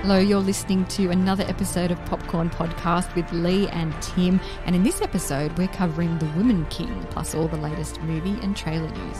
Hello, you're listening to another episode of Popcorn Podcast with Lee and Tim. And in this episode, we're covering The Woman King, plus all the latest movie and trailer news.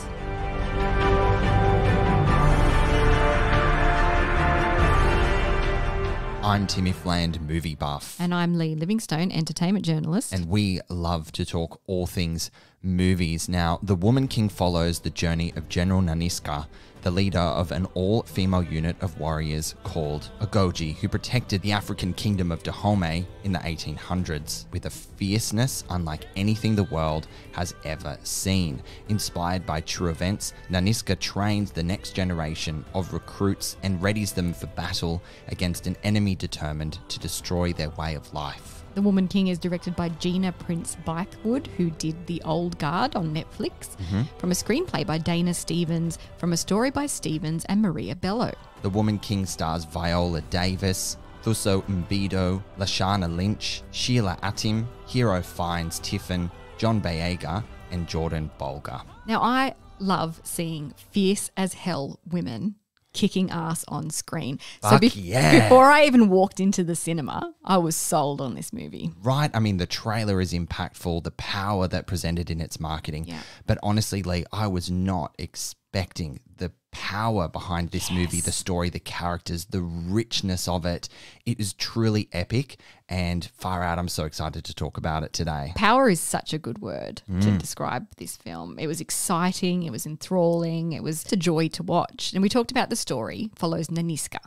I'm Timmy Fland, movie buff. And I'm Lee Livingstone, entertainment journalist. And we love to talk all things movies. Now, The Woman King follows the journey of General Nanisca, the leader of an all-female unit of warriors called Agojie, who protected the African Kingdom of Dahomey in the 1800s with a fierceness unlike anything the world has ever seen. Inspired by true events, Nanisca trains the next generation of recruits and readies them for battle against an enemy determined to destroy their way of life. The Woman King is directed by Gina Prince Bythewood, who did The Old Guard on Netflix, from a screenplay by Dana Stevens, from a story by Stevens and Maria Bello. The Woman King stars Viola Davis, Thuso Mbido, Lashana Lynch, Sheila Atim, Hero Fiennes Tiffin, John Boyega, and Jordan Bolger. Now, I love seeing fierce as hell women kicking ass on screen. Before I even walked into the cinema, I was sold on this movie. Right. I mean, the trailer is impactful, the power that presented in its marketing. Yeah. But honestly, Lee, I was not expecting the power behind this movie, the story, the characters, the richness of it. It is truly epic and far out. I'm so excited to talk about it today. Power is such a good word to describe this film. It was exciting. It was enthralling. It was a joy to watch. And we talked about the story follows Nanisca,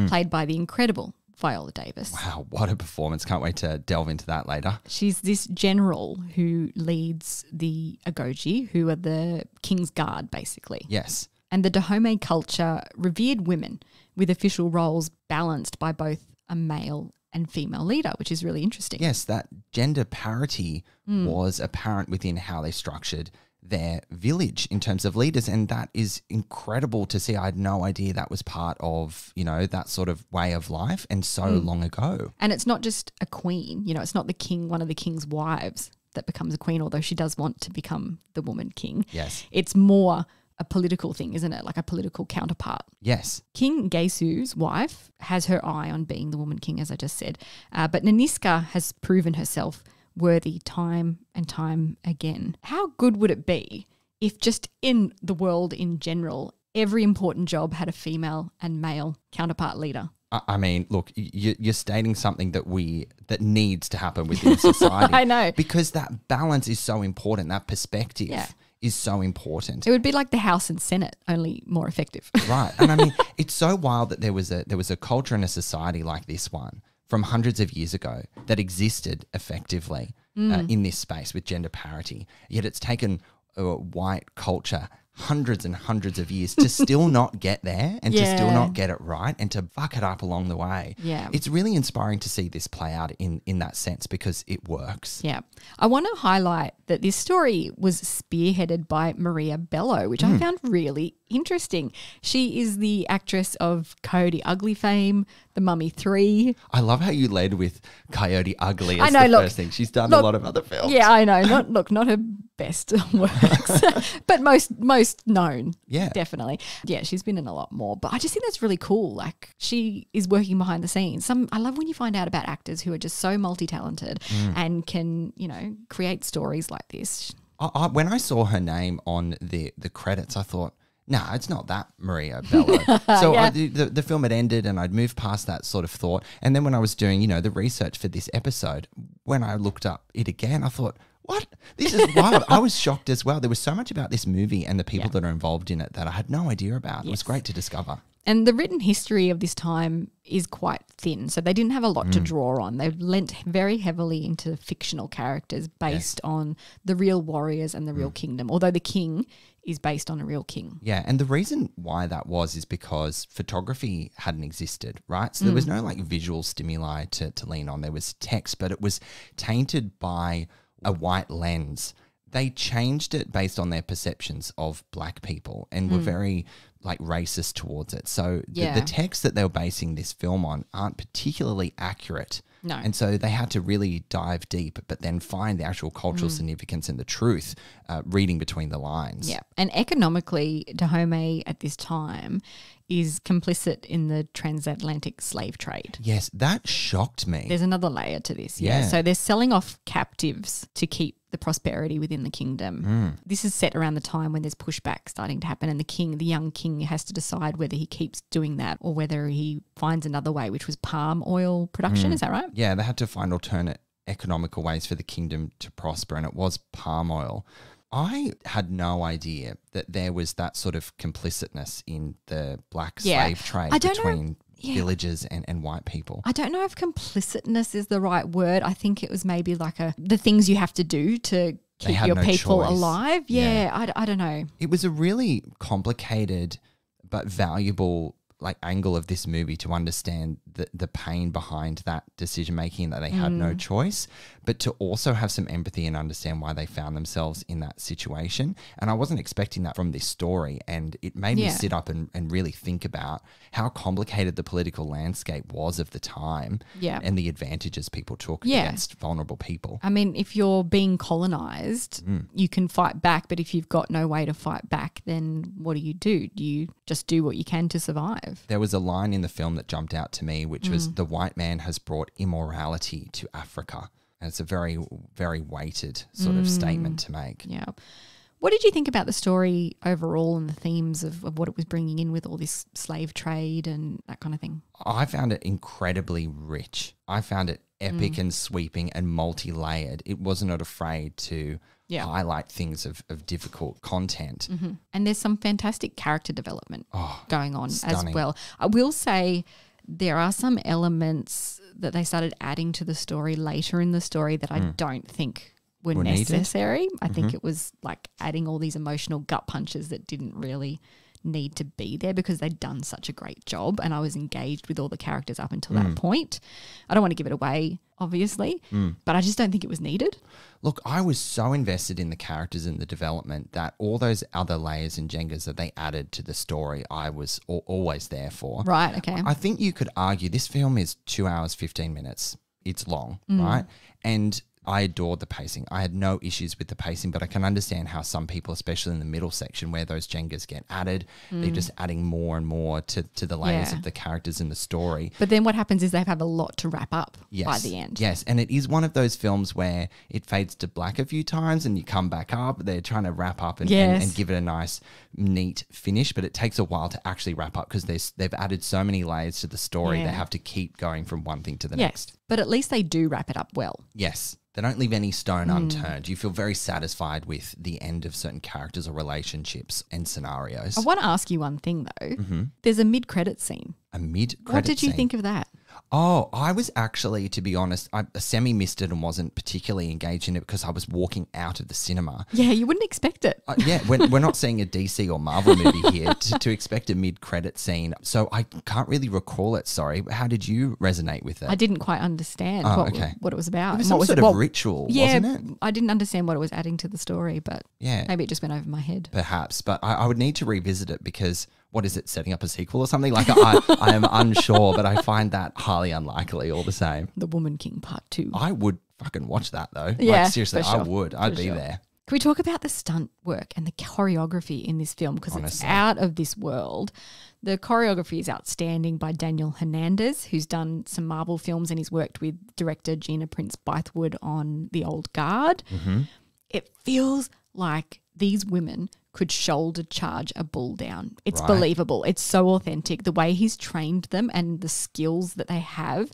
played by the incredible Viola Davis. Wow, what a performance. Can't wait to delve into that later. She's this general who leads the Agojie, who are the King's Guard, basically. Yes. And the Dahomey culture revered women with official roles balanced by both a male and female leader, which is really interesting. Yes, that gender parity was apparent within how they structured their village in terms of leaders, and that is incredible to see. I had no idea that was part of, that sort of way of life and so long ago. And it's not just a queen, it's not the king, one of the king's wives that becomes a queen, although she does want to become the woman king. Yes. It's more a political thing, isn't it? Like a political counterpart. Yes. King Gesu's wife has her eye on being the woman king, as I just said. But Nanisca has proven herself worthy time and time again. How good would it be if just in the world in general, every important job had a female and male counterpart leader? I mean, look, you're stating something that needs to happen within society. I know. Because that balance is so important, that perspective. Yeah. Is so important. It would be like the House and Senate, only more effective. Right. And I mean, it's so wild that there was a culture and a society like this one from hundreds of years ago that existed effectively in this space with gender parity. Yet it's taken a white culture hundreds and hundreds of years to still not get there and to still not get it right and to fuck it up along the way. Yeah. It's really inspiring to see this play out in that sense because it works. Yeah. I want to highlight that this story was spearheaded by Maria Bello, which I found really interesting. She is the actress of Coyote Ugly fame, The Mummy 3. I love how you led with Coyote Ugly as first thing. She's done a lot of other films. Yeah, I know. Not her best works, but most known. Yeah. Definitely. Yeah, she's been in a lot more. But I just think that's really cool. Like, she is working behind the scenes. I love when you find out about actors who are just so multi-talented and can, create stories like this. When I saw her name on the credits, I thought, nah, it's not that Maria Bello. So the film had ended and I'd moved past that sort of thought. And then when I was doing, the research for this episode, when I looked up it again, I thought, what? This is wild. I was shocked as well. There was so much about this movie and the people that are involved in it that I had no idea about. Yes. It was great to discover. And the written history of this time is quite thin, so they didn't have a lot to draw on. They lent very heavily into fictional characters based on the real warriors and the real kingdom, although the king is based on a real king. Yeah, and the reason why that is because photography hadn't existed, right? So there was no visual stimuli to lean on. There was text, but it was tainted by a white lens. They changed it based on their perceptions of black people and were very racist towards it. So the texts that they were basing this film on aren't particularly accurate. No. And so they had to really dive deep, but then find the actual cultural significance and the truth reading between the lines. Yeah. And economically, Dahomey at this time is complicit in the transatlantic slave trade. Yes, that shocked me. There's another layer to this. Yeah. So they're selling off captives to keep the prosperity within the kingdom. This is set around the time when there's pushback starting to happen, and the young king has to decide whether he keeps doing that or whether he finds another way, which was palm oil production. Is that right? Yeah, they had to find alternate economical ways for the kingdom to prosper, and it was palm oil. I had no idea that there was that sort of complicitness in the black slave trade between villagers and white people. I don't know if complicitness is the right word. I think it was maybe like the things you have to do to keep your people alive. Yeah. I don't know. It was a really complicated but valuable angle of this movie to understand the pain behind that decision making, that they had no choice, but to also have some empathy and understand why they found themselves in that situation. And I wasn't expecting that from this story, and it made me sit up and really think about how complicated the political landscape was of the time and the advantages people took against vulnerable people. I mean, if you're being colonized, you can fight back, but if you've got no way to fight back, then what do? You just do what you can to survive. There was a line in the film that jumped out to me, which was, the white man has brought immorality to Africa. And it's a very, very weighted sort of statement to make. Yeah. What did you think about the story overall and the themes of what it was bringing in with all this slave trade and that kind of thing? I found it incredibly rich. I found it epic and sweeping and multi-layered. It was not afraid to highlight things of difficult content. And there's some fantastic character development going on stunning. as well. I will say there are some elements that they started adding to the story later in the story that I don't think were necessary. Needed. I think it was like adding all these emotional gut punches that didn't really need to be there because they'd done such a great job, and I was engaged with all the characters up until that point. I don't want to give it away, obviously, but I just don't think it was needed. Look, I was so invested in the characters and the development that all those other layers and Jengas that they added to the story, I was always there for. Right, okay. I think you could argue this film is 2 hours, 15 minutes. It's long, right? And I adored the pacing. I had no issues with the pacing, but I can understand how some people, especially in the middle section where those Jengas get added, they're just adding more and more to the layers of the characters in the story. But then what happens is they have a lot to wrap up by the end. Yes, and it is one of those films where it fades to black a few times and you come back up. They're trying to wrap up and give it a nice, neat finish, but it takes a while to actually wrap up because they've added so many layers to the story. They have to keep going from one thing to the next. But at least they do wrap it up well. Yes. They don't leave any stone unturned. You feel very satisfied with the end of certain characters or relationships and scenarios. I want to ask you one thing, though. There's a mid-credit scene. A mid-credit scene? What did you think of that? Oh, I was actually, to be honest, I semi-missed it and wasn't particularly engaged in it because I was walking out of the cinema. Yeah, you wouldn't expect it. We're not seeing a DC or Marvel movie here to expect a mid-credit scene. So I can't really recall it, sorry. How did you resonate with it? I didn't quite understand what it was about. It was some sort of ritual, wasn't it? I didn't understand what it was adding to the story, but maybe it just went over my head. Perhaps, but I would need to revisit it because... What is it, setting up a sequel or something? I am unsure, but I find that highly unlikely all the same. The Woman King Part 2. I would fucking watch that though. Yeah, seriously, sure. I would. I'd be there. Can we talk about the stunt work and the choreography in this film? Because it's out of this world. The choreography is outstanding by Daniel Hernandez, who's done some Marvel films and he's worked with director Gina Prince Bythewood on The Old Guard. It feels like these women could shoulder charge a bull down. It's believable. It's so authentic. The way he's trained them and the skills that they have.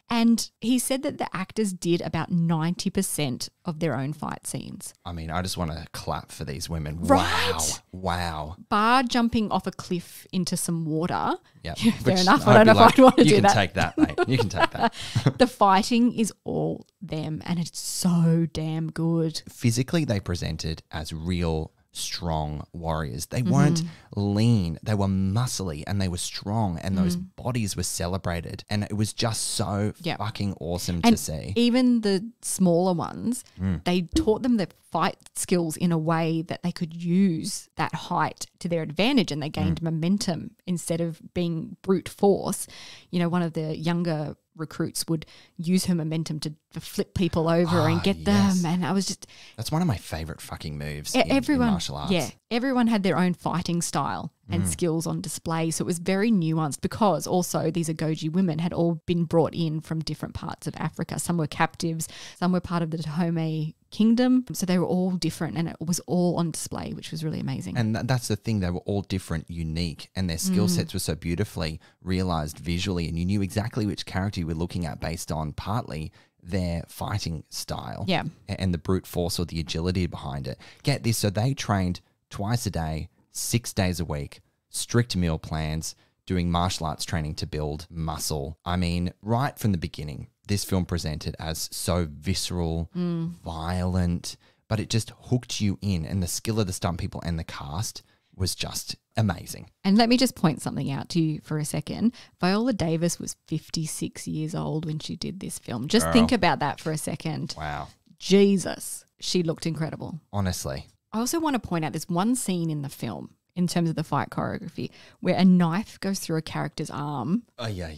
And he said that the actors did about 90% of their own fight scenes. I mean, I just want to clap for these women. Right? Wow. Bar jumping off a cliff into some water. Yep. Fair enough. I don't know if I'd want to do that. You can take that, mate. You can take that. The fighting is all them and it's so damn good. Physically, they presented as real strong warriors. They weren't lean, they were muscly and they were strong and those bodies were celebrated and it was just so fucking awesome to see. Even the smaller ones, they taught them the fight skills in a way that they could use that height to their advantage and they gained momentum instead of being brute force. You know, one of the younger recruits would use her momentum to flip people over and get them. And I was just... That's one of my favourite fucking moves in martial arts. Yeah, everyone had their own fighting style and skills on display. So it was very nuanced because also these Agojie women had all been brought in from different parts of Africa. Some were captives, some were part of the Dahomey Kingdom. So they were all different and it was all on display, which was really amazing. And that's the thing. They were all different, unique, and their skill sets were so beautifully realised visually, and you knew exactly which character you were looking at based on partly their fighting style and the brute force or the agility behind it. Get this, so they trained twice a day, 6 days a week, strict meal plans, doing martial arts training to build muscle. I mean, right from the beginning, this film presented as so visceral, violent, but it just hooked you in, and the skill of the stunt people and the cast was just amazing. And let me just point something out to you for a second. Viola Davis was 56 years old when she did this film. Just think about that for a second. Wow. Jesus, she looked incredible. Honestly. I also want to point out there's one scene in the film in terms of the fight choreography where a knife goes through a character's arm. Oh, yeah.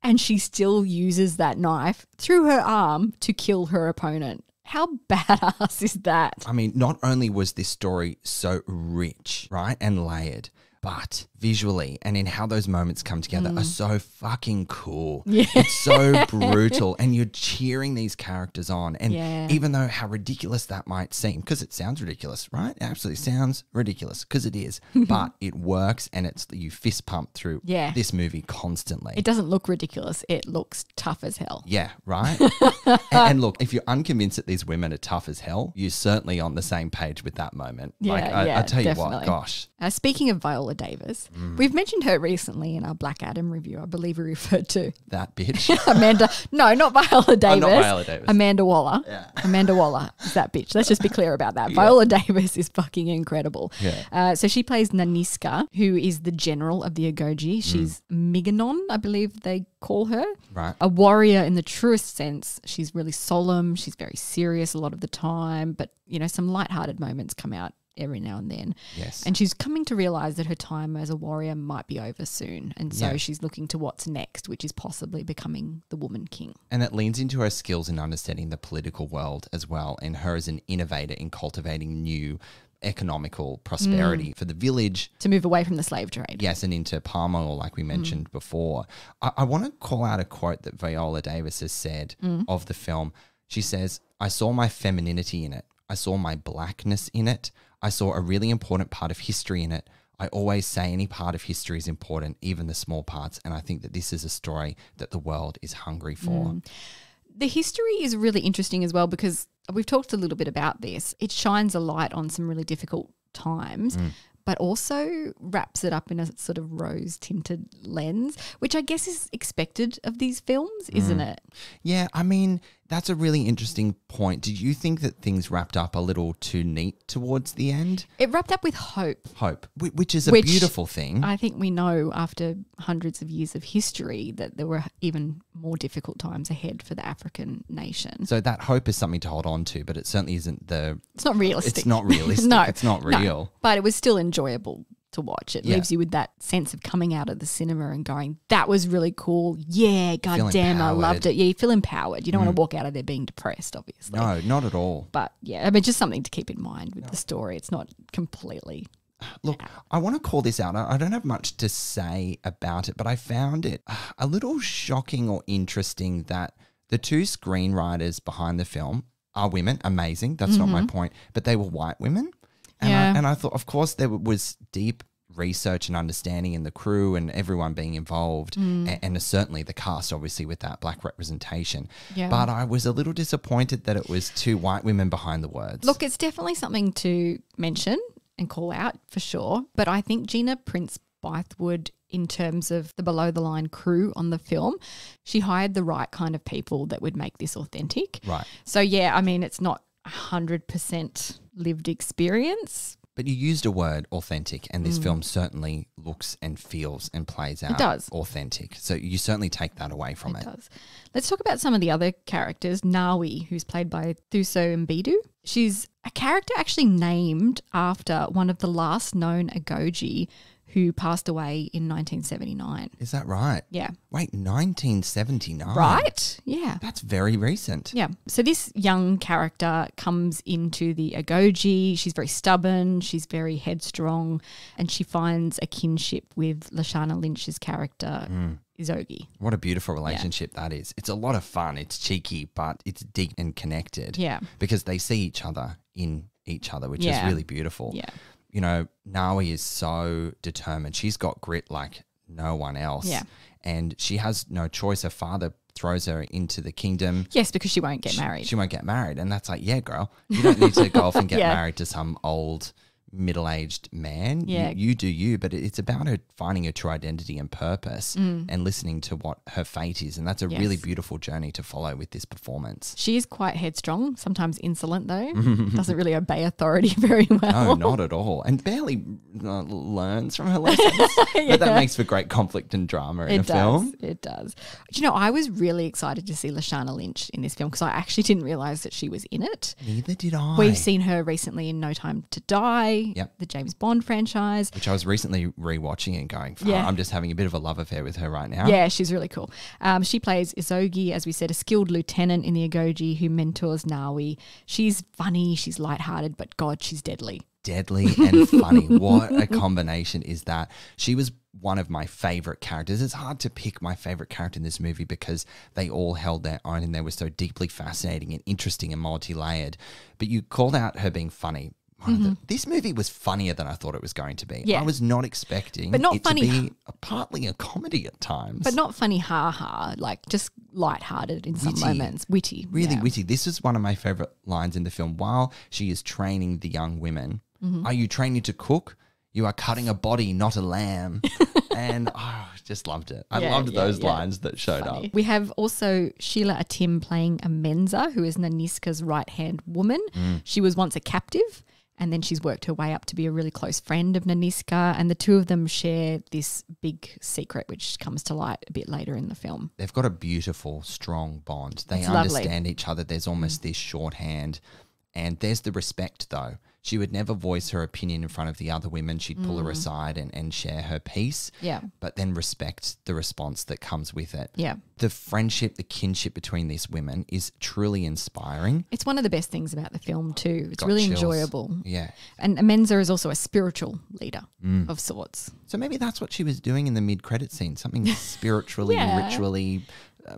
And she still uses that knife through her arm to kill her opponent. How badass is that? I mean, not only was this story so rich, right, and layered, but visually and in how those moments come together are so fucking cool. Yeah. It's so brutal and you're cheering these characters on. And even though how ridiculous that might seem, because it sounds ridiculous, right? It absolutely sounds ridiculous because it is, but it works and it's you fist pump through this movie constantly. It doesn't look ridiculous. It looks tough as hell. Yeah, right? and look, if you're unconvinced that these women are tough as hell, you're certainly on the same page with that moment. I tell you what, gosh. Speaking of Viola Davis, we've mentioned her recently in our Black Adam review. I believe we referred to that bitch. Amanda. No, not Viola Davis. Not Viola Davis. Amanda Waller. Yeah. Amanda Waller is that bitch. Let's just be clear about that. Viola Davis is fucking incredible. Yeah. So she plays Nanisca, who is the general of the Agojie. She's Miganon, I believe they call her. Right. A warrior in the truest sense. She's really solemn. She's very serious a lot of the time, but you know, some lighthearted moments come out every now and then. Yes. And she's coming to realise that her time as a warrior might be over soon. And so she's looking to what's next, which is possibly becoming the woman king. And that leans into her skills in understanding the political world as well, and her as an innovator in cultivating new economical prosperity for the village. To move away from the slave trade. Yes, and into palm oil like we mentioned before. I want to call out a quote that Viola Davis has said of the film. She says, "I saw my femininity in it. I saw my blackness in it. I saw a really important part of history in it. I always say any part of history is important, even the small parts. And I think that this is a story that the world is hungry for." The history is really interesting as well because we've talked a little bit about this. It shines a light on some really difficult times, but also wraps it up in a sort of rose-tinted lens, which I guess is expected of these films, isn't it? Yeah, I mean, that's a really interesting point. Did you think that things wrapped up a little too neat towards the end? It wrapped up with hope. Hope, which is a beautiful thing. I think we know after hundreds of years of history that there were even more difficult times ahead for the African nation. So that hope is something to hold on to, but it certainly isn't It's not realistic. It's not realistic. No. It's not real. No, but it was still enjoyable to watch. It leaves you with that sense of coming out of the cinema and going, that was really cool. Yeah, goddamn, I loved it. Yeah, you feel empowered. You don't want to walk out of there being depressed, obviously. No, not at all. But yeah, I mean, just something to keep in mind with the story. It's not completely... Look, I want to call this out. I don't have much to say about it, but I found it a little shocking or interesting that the two screenwriters behind the film are women. Amazing. That's not my point. But they were white women. And I thought, of course, there was deep research and understanding in the crew and everyone being involved and certainly the cast, obviously, with that black representation. Yeah. But I was a little disappointed that it was two white women behind the words. Look, it's definitely something to mention and call out for sure. But I think Gina Prince Bythewood, in terms of the below-the-line crew on the film, she hired the right kind of people that would make this authentic. Right. So, yeah, I mean, it's not 100% lived experience. But you used a word, authentic, and this film certainly looks and feels and plays out authentic. So you certainly take that away from it. It does. Let's talk about some of the other characters. Nawi, who's played by Thuso Mbidu. She's a character actually named after one of the last known Agojie who passed away in 1979. Is that right? Yeah. Wait, 1979? Right? Yeah. That's very recent. Yeah. So this young character comes into the Agojie. She's very stubborn. She's very headstrong. And she finds a kinship with Lashana Lynch's character, Agojie. What a beautiful relationship that is. It's a lot of fun. It's cheeky, but it's deep and connected. Yeah. Because they see each other in each other, which is really beautiful. Yeah. You know, Nawi is so determined. She's got grit like no one else. Yeah. And she has no choice. Her father throws her into the kingdom. Yes, because she won't get married. She won't get married. And that's like, yeah, girl, you don't need to go off and get Yeah. married to some old middle-aged man. Yeah. You do you, but it's about her finding her true identity and purpose and listening to what her fate is. And that's a really beautiful journey to follow with this performance. She is quite headstrong, sometimes insolent though. Doesn't really obey authority very well. No, not at all. And barely learns from her lessons. But that makes for great conflict and drama in a film. It does. You know, I was really excited to see Lashana Lynch in this film because I actually didn't realise that she was in it. Neither did I. We've seen her recently in No Time to Die, the James Bond franchise. Which I was recently rewatching and going, I'm just having a bit of a love affair with her right now. Yeah, she's really cool. She plays Agojie, as we said, a skilled lieutenant in the Agojie who mentors Nawi. She's funny, she's lighthearted, but God, she's deadly. Deadly and funny. What a combination is that? She was one of my favorite characters. It's hard to pick my favorite character in this movie because they all held their own and they were so deeply fascinating and interesting and multi-layered. But you called out her being funny. This movie was funnier than I thought it was going to be. Yeah. I was not expecting But not it funny. to be partly a comedy at times. But not funny ha-ha, like just lighthearted in some moments. Witty. Really witty. This is one of my favorite lines in the film. While she is training the young women, are you training to cook? You are cutting a body, not a lamb. And I just loved it. I loved those lines that showed up. We have also Sheila Atim playing Amenza, who is Nanisca's right-hand woman. She was once a captive, and then she's worked her way up to be a really close friend of Nanisca, and the two of them share this big secret which comes to light a bit later in the film. They've got a beautiful, strong bond. They It's understand lovely. each other. There's almost this shorthand. And there's the respect, though. She would never voice her opinion in front of the other women. She'd pull her aside and share her piece. Yeah. But then respect the response that comes with it. Yeah. The friendship, the kinship between these women is truly inspiring. It's one of the best things about the film too. It's Got really chills. enjoyable. Yeah. And Amenza is also a spiritual leader of sorts. So maybe that's what she was doing in the mid-credit scene, something spiritually, ritually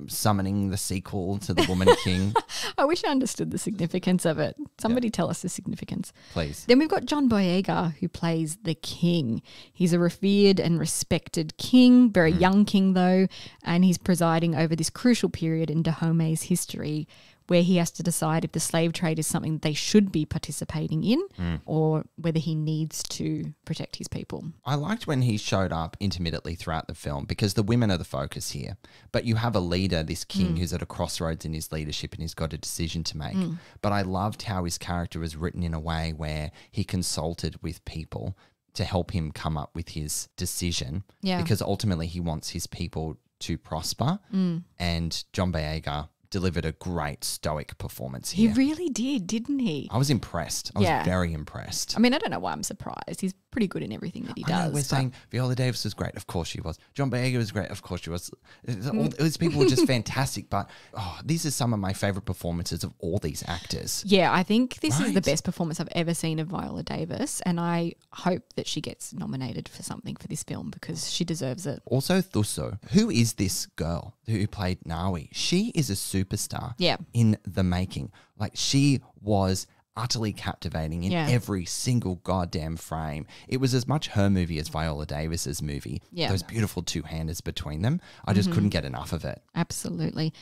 summoning the sequel to The Woman King. I wish I understood the significance of it. Somebody tell us the significance. Please. Then we've got John Boyega, who plays the king. He's a revered and respected king, very young king though, and he's presiding over this crucial period in Dahomey's history where he has to decide if the slave trade is something they should be participating in or whether he needs to protect his people. I liked when he showed up intermittently throughout the film because the women are the focus here. But you have a leader, this king, who's at a crossroads in his leadership and he's got a decision to make. But I loved how his character was written in a way where he consulted with people to help him come up with his decision. Yeah. Because ultimately he wants his people to prosper. And John Boyega delivered a great stoic performance He here. really did, didn't he? I was impressed. I was very impressed. I mean, I don't know why I'm surprised. He's pretty good in everything that he I know, does. we're saying Viola Davis was great. Of course she was. John Boyega was great. Of course she was. All these people were just fantastic. But these are some of my favourite performances of all these actors. Yeah, I think this is the Right. best performance I've ever seen of Viola Davis, and I hope that she gets nominated for something for this film because she deserves it. Also, Thuso. Who is this girl who played Nawi? She is a superstar in the making. Like, she was utterly captivating in every single goddamn frame. It was as much her movie as Viola Davis's movie. Yeah. Those beautiful two-handers between them. I just couldn't get enough of it. Absolutely.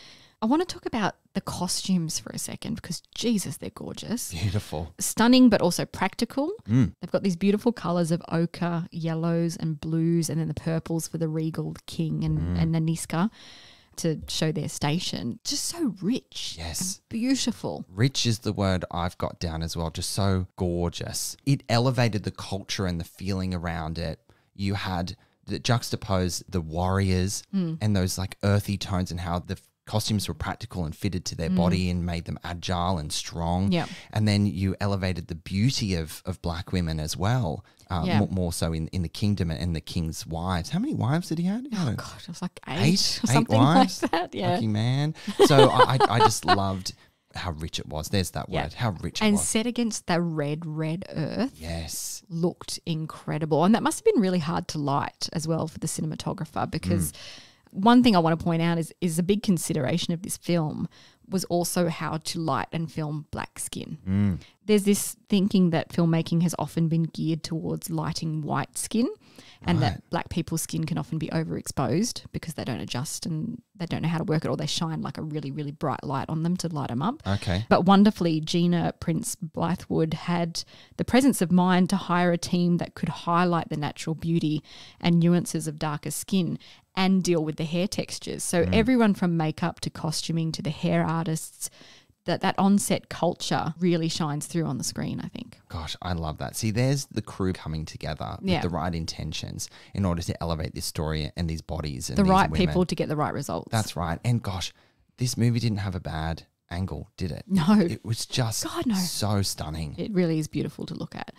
I want to talk about the costumes for a second because, Jesus, they're gorgeous. Beautiful. Stunning but also practical. They've got these beautiful colours of ochre, yellows and blues, and then the purples for the regal king and Nanisca to show their station. Just so rich. Yes. And beautiful. Rich is the word I've got down as well. Just so gorgeous. It elevated the culture and the feeling around it. You had that juxtapose the warriors and those like earthy tones and how the costumes were practical and fitted to their body and made them agile and strong. Yeah. And then you elevated the beauty of black women as well, more so in the kingdom and the king's wives. How many wives did he have? Oh, God, it was like eight or Eight something wives? like that. Yeah. Lucky man. So I just loved how rich it was. There's that word, how rich it and was. set against the red earth. Yes. Looked incredible. And that must have been really hard to light as well for the cinematographer, because one thing I want to point out is a big consideration of this film was also how to light and film black skin. There's this thinking that filmmaking has often been geared towards lighting white skin, and that black people's skin can often be overexposed because they don't adjust and they don't know how to work it, or they shine like a really, really bright light on them to light them up. Okay. But wonderfully, Gina Prince Blythewood had the presence of mind to hire a team that could highlight the natural beauty and nuances of darker skin and deal with the hair textures. So everyone from makeup to costuming to the hair artists, that on-set culture really shines through on the screen, I think. Gosh, I love that. See, there's the crew coming together with the right intentions in order to elevate this story and these bodies and the these right women. people to get the right results. That's right. And gosh, this movie didn't have a bad angle, did it? No. It was just so stunning. It really is beautiful to look at.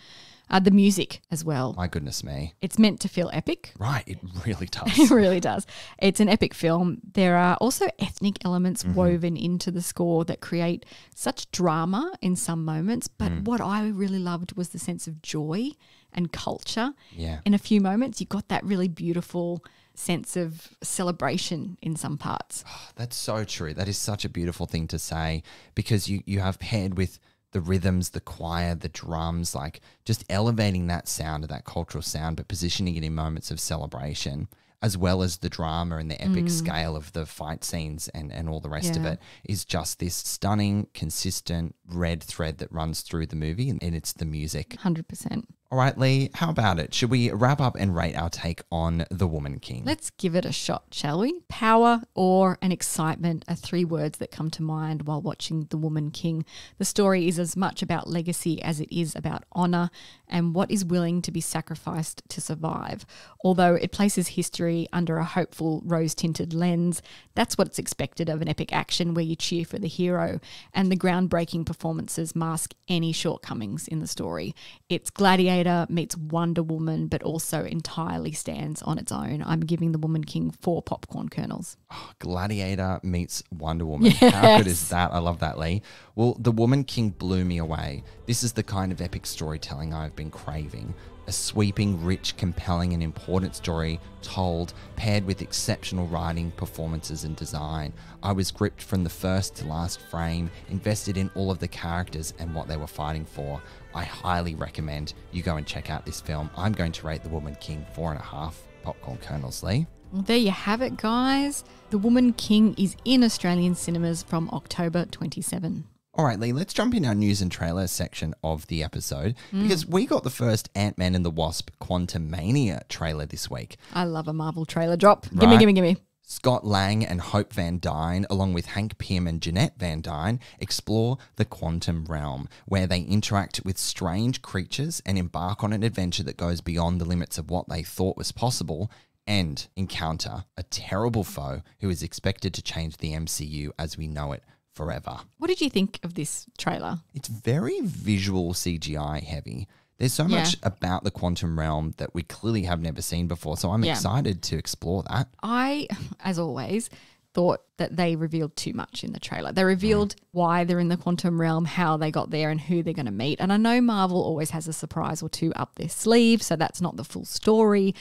The music as well. My goodness me. It's meant to feel epic. Right, it really does. It really does. It's an epic film. There are also ethnic elements woven into the score that create such drama in some moments. But what I really loved was the sense of joy and culture. Yeah. In a few moments, you got that really beautiful sense of celebration in some parts. Oh, that's so true. That is such a beautiful thing to say, because you have paired with the rhythms, the choir, the drums, like just elevating that sound, that cultural sound, but positioning it in moments of celebration, as well as the drama and the epic scale of the fight scenes and all the rest of it, is just this stunning, consistent red thread that runs through the movie, and it's the music. 100%. All right, Lee, how about it? Should we wrap up and rate our take on The Woman King? Let's give it a shot, shall we? Power, awe, and excitement are three words that come to mind while watching The Woman King. The story is as much about legacy as it is about honour and what is willing to be sacrificed to survive. Although it places history under a hopeful, rose-tinted lens, that's what's expected of an epic action where you cheer for the hero, and the groundbreaking performances mask any shortcomings in the story. It's Gladiator meets Wonder Woman, but also entirely stands on its own. I'm giving The Woman King 4 popcorn kernels. Oh, Gladiator meets Wonder Woman. Yes. How good is that? I love that, Lee. Well, The Woman King blew me away. This is the kind of epic storytelling I've been craving. A sweeping, rich, compelling and important story told, paired with exceptional writing, performances and design. I was gripped from the first to last frame, invested in all of the characters and what they were fighting for. I highly recommend you go and check out this film. I'm going to rate The Woman King 4.5 popcorn kernels, Lee. Well, there you have it, guys. The Woman King is in Australian cinemas from October 27. All right, Lee, let's jump in our news and trailer section of the episode, because we got the first Ant-Man and the Wasp Quantumania trailer this week. I love a Marvel trailer drop. Right? Gimme, gimme. Scott Lang and Hope Van Dyne, along with Hank Pym and Jeanette Van Dyne, explore the quantum realm, where they interact with strange creatures and embark on an adventure that goes beyond the limits of what they thought was possible, and encounter a terrible foe who is expected to change the MCU as we know it forever. What did you think of this trailer? It's very visual CGI heavy. There's so much about the quantum realm that we clearly have never seen before, so I'm excited to explore that. I, as always, thought that they revealed too much in the trailer. They revealed why they're in the quantum realm, how they got there and who they're going to meet. And I know Marvel always has a surprise or two up their sleeve, so that's not the full story.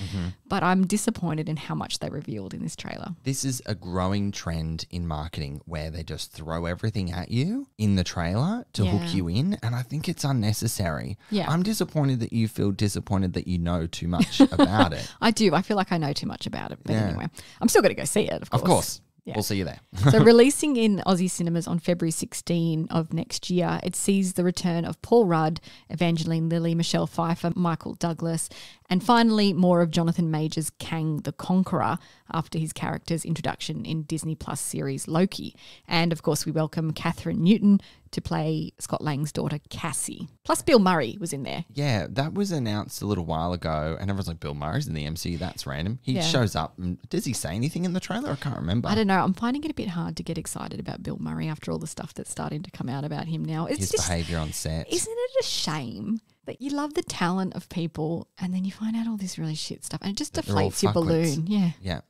But I'm disappointed in how much they revealed in this trailer. This is a growing trend in marketing where they just throw everything at you in the trailer to hook you in, and I think it's unnecessary. Yeah. I'm disappointed that you feel disappointed that you know too much about it. I do. I feel like I know too much about it. But anyway, I'm still going to go see it, of course. Of course. Yeah. We'll see you there. So releasing in Aussie cinemas on February 16 of next year, it sees the return of Paul Rudd, Evangeline Lilly, Michelle Pfeiffer, Michael Douglas, and finally more of Jonathan Major's Kang the Conqueror after his character's introduction in Disney Plus series Loki. And of course we welcome Catherine Newton, to play Scott Lang's daughter, Cassie. Plus Bill Murray was in there. Yeah, that was announced a little while ago, and everyone's like, Bill Murray's in the MCU, that's random. He shows up, and does he say anything in the trailer? I can't remember. I don't know. I'm finding it a bit hard to get excited about Bill Murray after all the stuff that's starting to come out about him now. His behaviour on set. Isn't it a shame that you love the talent of people and then you find out all this really shit stuff and it just deflates your balloon? Yeah. Yeah.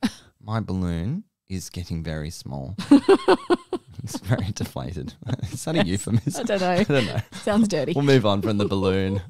My balloon is getting very small. It's very deflated. Is that a euphemism? I don't know. Sounds dirty. We'll move on from the balloon.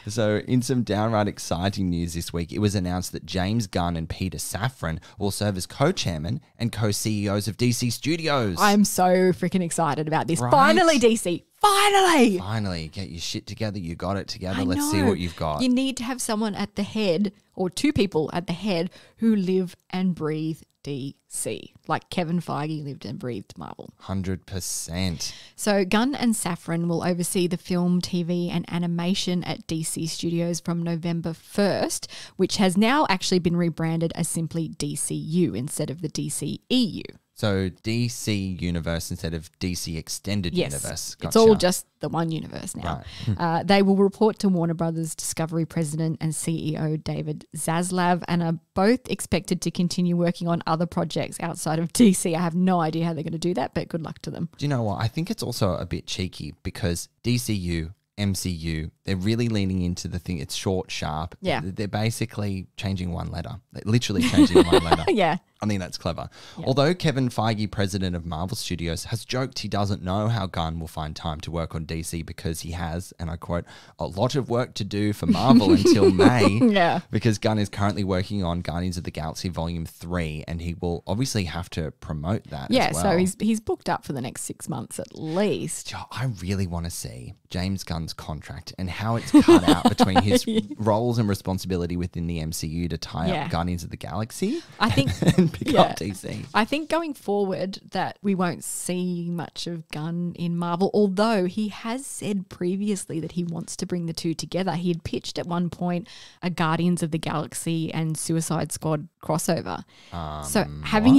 So in some downright exciting news this week, it was announced that James Gunn and Peter Safran will serve as co-chairman and co-CEOs of DC Studios. I'm so freaking excited about this. Right? Finally, DC. Finally, get your shit together. You got it together. Let's see what you've got. You need to have someone at the head or two people at the head who live and breathe DC, like Kevin Feige lived and breathed Marvel. 100%. So Gunn and Safran will oversee the film, TV and animation at DC Studios from November 1st, which has now actually been rebranded as simply DCU instead of the DCEU. So DC Universe instead of DC Extended Universe. Gotcha. It's all just the one universe now. Right. They will report to Warner Brothers Discovery President and CEO David Zaslav and are both expected to continue working on other projects outside of DC. I have no idea how they're going to do that, but good luck to them. Do you know what? I think it's also a bit cheeky because DCU, MCU, they're really leaning into the thing. It's short, sharp. Yeah. They're basically changing one letter. They're literally changing one letter. Yeah. I think that's clever. Yeah. Although Kevin Feige, president of Marvel Studios, has joked he doesn't know how Gunn will find time to work on DC because he has, and I quote, a lot of work to do for Marvel until May. Yeah. Because Gunn is currently working on Guardians of the Galaxy Volume 3 and he will obviously have to promote that as well. So he's booked up for the next 6 months at least. I really want to see James Gunn's contract and how it's cut out between his roles and responsibility within the MCU to tie up Guardians of the Galaxy. I think and pick up DC. I think going forward that we won't see much of Gunn in Marvel, although he has said previously that he wants to bring the two together. He had pitched at one point a Guardians of the Galaxy and Suicide Squad crossover. So having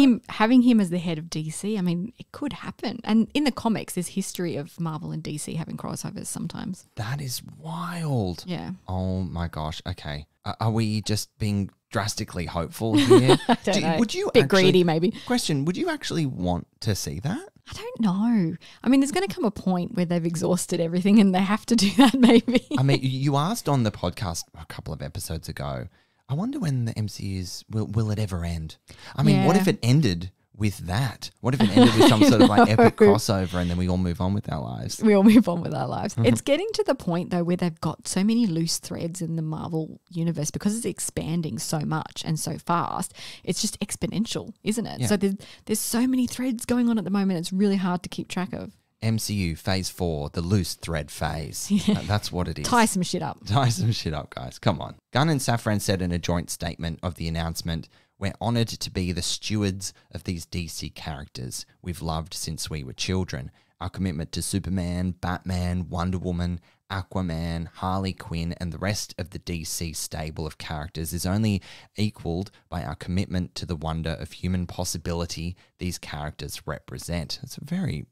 him as the head of DC, I mean, it could happen. And in the comics, there's history of Marvel and DC having crossovers sometimes. That is wild. Yeah. Oh my gosh. Okay. Are we just being drastically hopeful here? I don't know. Would you a bit greedy maybe. Question, would you actually want to see that? I don't know. I mean, there's going to come a point where they've exhausted everything and they have to do that maybe. I mean, you asked on the podcast a couple of episodes ago, I wonder when the MCU's, will it ever end? I mean, what if it ended with that? What if it ended with some sort of like epic crossover and then we all move on with our lives? We all move on with our lives. It's getting to the point though where they've got so many loose threads in the Marvel universe because it's expanding so much and so fast. It's just exponential, isn't it? Yeah. So there's so many threads going on at the moment. It's really hard to keep track of. MCU Phase 4, the loose thread phase. Yeah. That's what it is. Tie some shit up. Tie some shit up, guys. Come on. Gunn and Safran said in a joint statement of the announcement, "We're honoured to be the stewards of these DC characters we've loved since we were children. Our commitment to Superman, Batman, Wonder Woman, Aquaman, Harley Quinn, and the rest of the DC stable of characters is only equaled by our commitment to the wonder of human possibility these characters represent." It's a very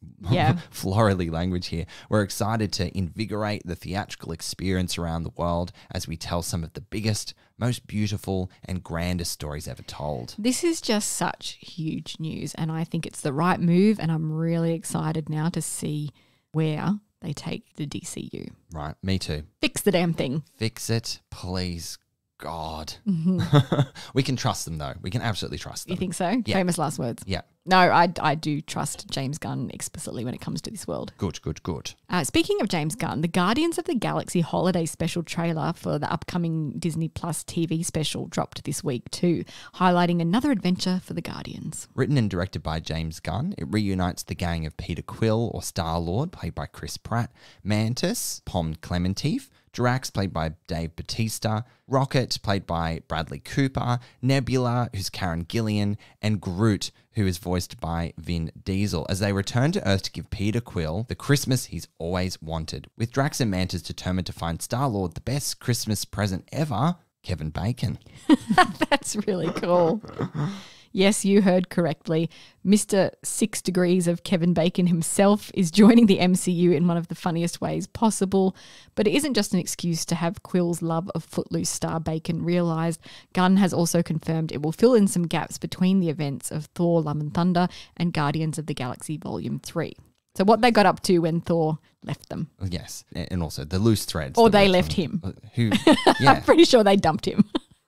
florally language here. "We're excited to invigorate the theatrical experience around the world as we tell some of the biggest, most beautiful, and grandest stories ever told." This is just such huge news, and I think it's the right move, and I'm really excited now to see where they take the DCU. Right, me too. Fix the damn thing. Fix it, please, God. We can trust them though. We can absolutely trust them. You think so? Yeah. Famous last words. Yeah. No, I do trust James Gunn explicitly when it comes to this world. Good. Speaking of James Gunn, the Guardians of the Galaxy holiday special trailer for the upcoming Disney Plus TV special dropped this week too, highlighting another adventure for the Guardians. Written and directed by James Gunn, it reunites the gang of Peter Quill, or Star-Lord, played by Chris Pratt, Mantis, Pom Clementif, Drax, played by Dave Bautista, Rocket, played by Bradley Cooper, Nebula, who's Karen Gillian, and Groot, who is voiced by Vin Diesel, as they return to Earth to give Peter Quill the Christmas he's always wanted. With Drax and Mantis determined to find Star-Lord the best Christmas present ever, Kevin Bacon. That's really cool. Yes, you heard correctly. Mr. 6 Degrees of Kevin Bacon himself is joining the MCU in one of the funniest ways possible. But it isn't just an excuse to have Quill's love of Footloose star Bacon realised. Gunn has also confirmed it will fill in some gaps between the events of Thor, Love and Thunder and Guardians of the Galaxy Volume 3. So what they got up to when Thor left them. Yes, and also the loose threads. Or they left him. Who? Yeah. I'm pretty sure they dumped him.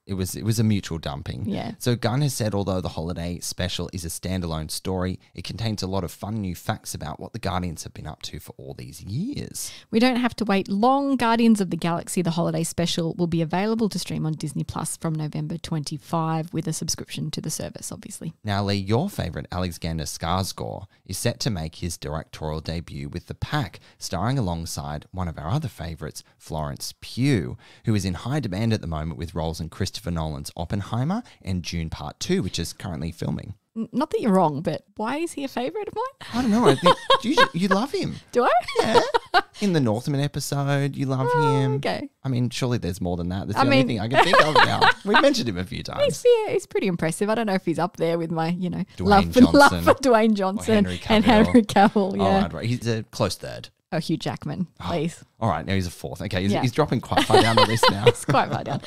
It was a mutual dumping. Yeah. So Gunn has said although the holiday special is a standalone story, it contains a lot of fun new facts about what the Guardians have been up to for all these years. We don't have to wait long. Guardians of the Galaxy, the holiday special, will be available to stream on Disney Plus from November 25 with a subscription to the service, obviously. Now, Lee, your favourite Alexander Skarsgård is set to make his directorial debut with The Pack, starring alongside one of our other favourites, Florence Pugh, who is in high demand at the moment with roles in Christopher Nolan's Oppenheimer and Dune Part 2, which is currently filming. Not that you're wrong, but why is he a favourite of mine? I don't know. I think you love him. Do I? Yeah. In the Northman episode, you love him. Okay. I mean, surely there's more than that. That's the only thing I can think of now. We've mentioned him a few times. He's pretty impressive. I don't know if he's up there with my, love for Dwayne Johnson and Henry Cavill. Yeah. Oh, right. He's a close third. Oh, Hugh Jackman, please. All right, now he's a fourth. Okay, he's dropping quite far down the list now. It's quite far down.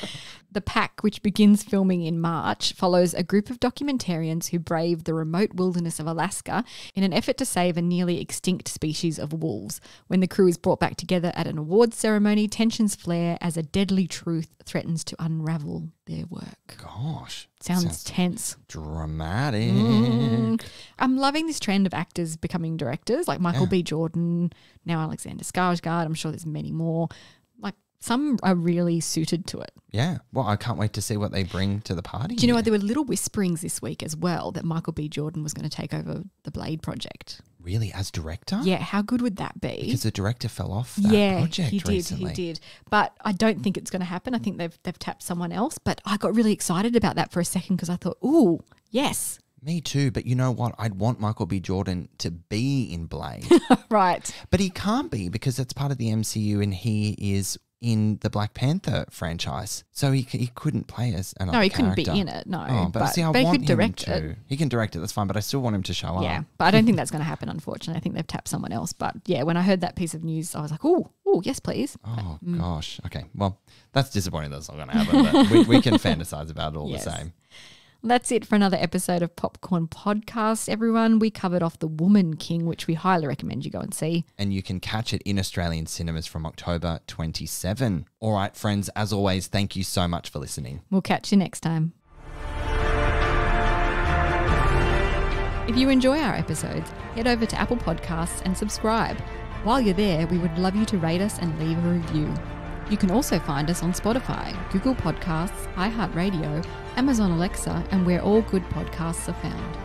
The Pack, which begins filming in March, follows a group of documentarians who brave the remote wilderness of Alaska in an effort to save a nearly extinct species of wolves. When the crew is brought back together at an awards ceremony, tensions flare as a deadly truth threatens to unravel their work. Gosh. Sounds tense. Dramatic. I'm loving this trend of actors becoming directors, like Michael B. Jordan, now Alexander Skarsgård. I'm sure there's many more. Like, some are really suited to it. Yeah. Well, I can't wait to see what they bring to the party. Do you know what? There were little whisperings this week as well that Michael B. Jordan was going to take over the Blade project. Really? As director? Yeah. How good would that be? Because the director fell off that project recently. He did. But I don't think it's going to happen. I think they've tapped someone else. But I got really excited about that for a second because I thought, ooh, yes. Me too, but you know what? I'd want Michael B. Jordan to be in Blade. Right. But he can't be because that's part of the MCU and he is in the Black Panther franchise. So he couldn't play as another character. No, he couldn't be in it, no. Oh, but see, I he want could direct him to. it. He can direct it, that's fine, but I still want him to show up. Yeah, but I don't think that's going to happen, unfortunately. I think they've tapped someone else. But yeah, when I heard that piece of news, I was like, oh, yes, please. Oh, gosh. Okay, well, that's disappointing that's not going to happen, but we can fantasize about it all the same. That's it for another episode of Popcorn Podcast, everyone. We covered off The Woman King, which we highly recommend you go and see. And you can catch it in Australian cinemas from October 27. All right, friends, as always, thank you so much for listening. We'll catch you next time. If you enjoy our episodes, head over to Apple Podcasts and subscribe. While you're there, we would love you to rate us and leave a review. You can also find us on Spotify, Google Podcasts, iHeartRadio, Amazon Alexa, and where all good podcasts are found.